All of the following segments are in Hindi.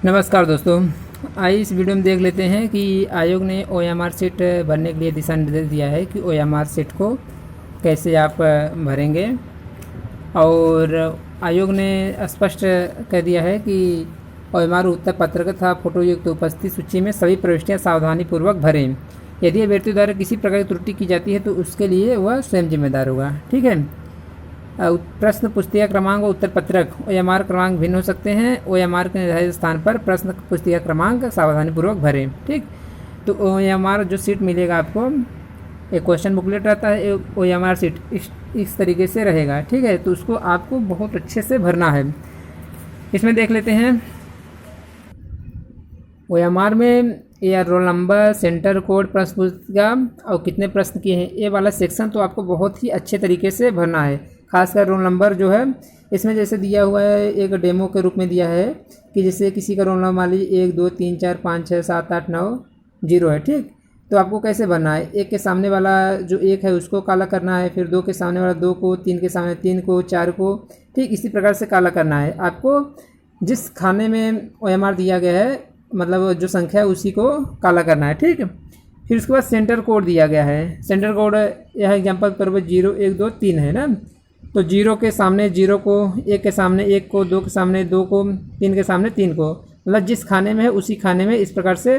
नमस्कार दोस्तों। आइए इस वीडियो में देख लेते हैं कि आयोग ने ओएमआर सीट भरने के लिए दिशा निर्देश दिया है कि ओएमआर सीट को कैसे आप भरेंगे। और आयोग ने स्पष्ट कह दिया है कि ओएमआर उत्तर पत्र तथा फोटोयुक्त उपस्थिति सूची में सभी प्रविष्टियां सावधानीपूर्वक भरें। यदि अभ्यर्थी द्वारा किसी प्रकार की त्रुटि की जाती है तो उसके लिए वह स्वयं जिम्मेदार होगा। ठीक है। प्रश्न पुस्तिका क्रमांक और उत्तर पत्रक ओएमआर क्रमांक भिन्न हो सकते हैं। ओएमआर के निर्धारित स्थान पर प्रश्न पुस्तिका क्रमांक सावधानीपूर्वक भरें। ठीक। तो ओएमआर जो सीट मिलेगा आपको, एक क्वेश्चन बुकलेट रहता है, एक ओएमआर सीट इस तरीके से रहेगा। ठीक है। तो उसको आपको बहुत अच्छे से भरना है। इसमें देख लेते हैं ओएमआर में या रोल नंबर, सेंटर कोड, प्रश्न पुस्तिका और कितने प्रश्न किए हैं, ये वाला सेक्शन तो आपको बहुत ही अच्छे तरीके से भरना है। खासकर रोल नंबर जो है इसमें जैसे दिया हुआ है, एक डेमो के रूप में दिया है कि जैसे किसी का रोल नंबर मान लीजिए 1 2 3 4 5 6 7 8 9 0 है। ठीक। तो आपको कैसे भरना है, एक के सामने वाला जो एक है उसको काला करना है, फिर 2 के सामने वाला 2 को, 3 के सामने 3 को, 4 को। ठीक। इसी प्रकार से काला करना है। आपको जिस खाने में ओएमआर दिया गया है, मतलब जो संख्या है उसी को काला करना है। ठीक। फिर उसके बाद सेंटर कोड दिया गया है। सेंटर कोड यह एग्जाम्पल के तौर पर 0 1 2 3 है ना। तो 0 के सामने 0 को, 1 के सामने 1 को, 2 के सामने 2 को, 3 के सामने 3 को, मतलब जिस खाने में है उसी खाने में इस प्रकार से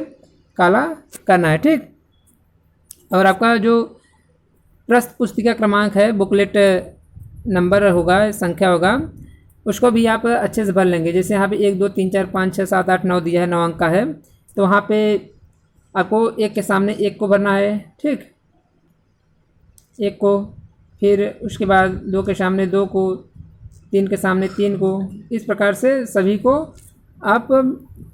काला करना है। ठीक। और आपका जो प्रश्न पुस्तिका क्रमांक है, बुकलेट नंबर होगा, संख्या होगा, उसको भी आप अच्छे से भर लेंगे। जैसे यहाँ पे 1 2 3 4 5 6 7 8 9 दिया है, 9 अंक का है, तो वहाँ पे आपको 1 के सामने 1 को भरना है। ठीक। 1 को, फिर उसके बाद 2 के सामने 2 को, 3 के सामने 3 को। इस प्रकार से सभी को आप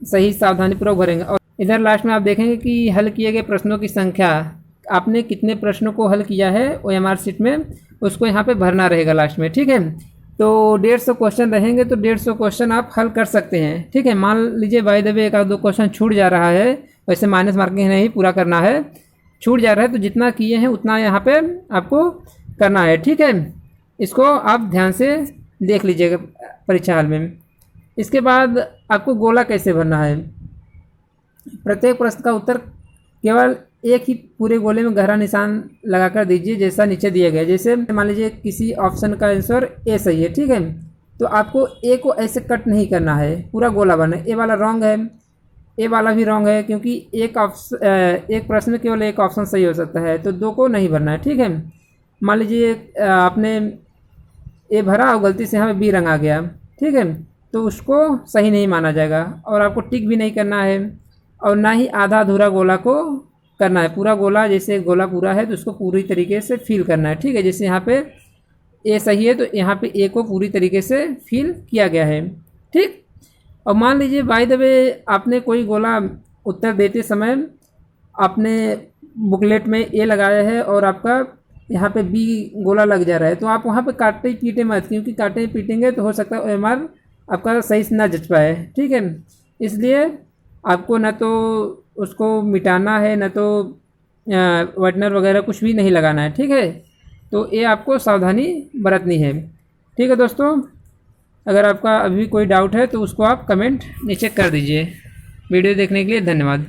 सही सावधानीपूर्वक भरेंगे। और इधर लास्ट में आप देखेंगे कि हल किए गए प्रश्नों की संख्या, आपने कितने प्रश्नों को हल किया है ओएमआर सीट में, उसको यहाँ पे भरना रहेगा लास्ट में। ठीक है। तो 150 क्वेश्चन रहेंगे तो 150 क्वेश्चन आप हल कर सकते हैं। ठीक है। मान लीजिए बाय द वे 1 आध 2 क्वेश्चन छूट जा रहा है, वैसे माइनस मार्किंग नहीं पूरा करना है, छूट जा रहा है तो जितना किए हैं उतना यहाँ पे आपको करना है। ठीक है। इसको आप ध्यान से देख लीजिएगा परीक्षा हाल में। इसके बाद आपको गोला कैसे भरना है, प्रत्येक प्रश्न का उत्तर केवल एक ही पूरे गोले में गहरा निशान लगाकर दीजिए, जैसा नीचे दिया गया। जैसे मान लीजिए किसी ऑप्शन का आंसर ए सही है। ठीक है। तो आपको ए को ऐसे कट नहीं करना है, पूरा गोला भरना है। ए वाला रॉन्ग है, ए वाला भी रॉन्ग है, क्योंकि एक प्रश्न में केवल एक ऑप्शन सही हो सकता है, तो 2 को नहीं भरना है। ठीक है। मान लीजिए आपने ए भरा और गलती से यहाँ पे बी रंग आ गया। ठीक है। तो उसको सही नहीं माना जाएगा। और आपको टिक भी नहीं करना है, और ना ही आधा अधूरा गोला को करना है। पूरा गोला, जैसे गोला पूरा है तो उसको पूरी तरीके से फिल करना है। ठीक है। जैसे यहाँ पे ए सही है तो यहाँ पे ए को पूरी तरीके से फिल किया गया है। ठीक। और मान लीजिए बाय द वे आपने कोई गोला उत्तर देते समय आपने बुकलेट में ए लगाया है और आपका यहाँ पे बी गोला लग जा रहा है, तो आप वहाँ पे काटे पीटे मत, क्योंकि काटे पीटेंगे तो हो सकता है ओएमआर आपका सही से ना जच पाए। ठीक है। इसलिए आपको न तो उसको मिटाना है, न तो वाइटनर वगैरह कुछ भी नहीं लगाना है। ठीक है। तो ये आपको सावधानी बरतनी है। ठीक है दोस्तों, अगर आपका अभी कोई डाउट है तो उसको आप कमेंट नीचे कर दीजिए। वीडियो देखने के लिए धन्यवाद।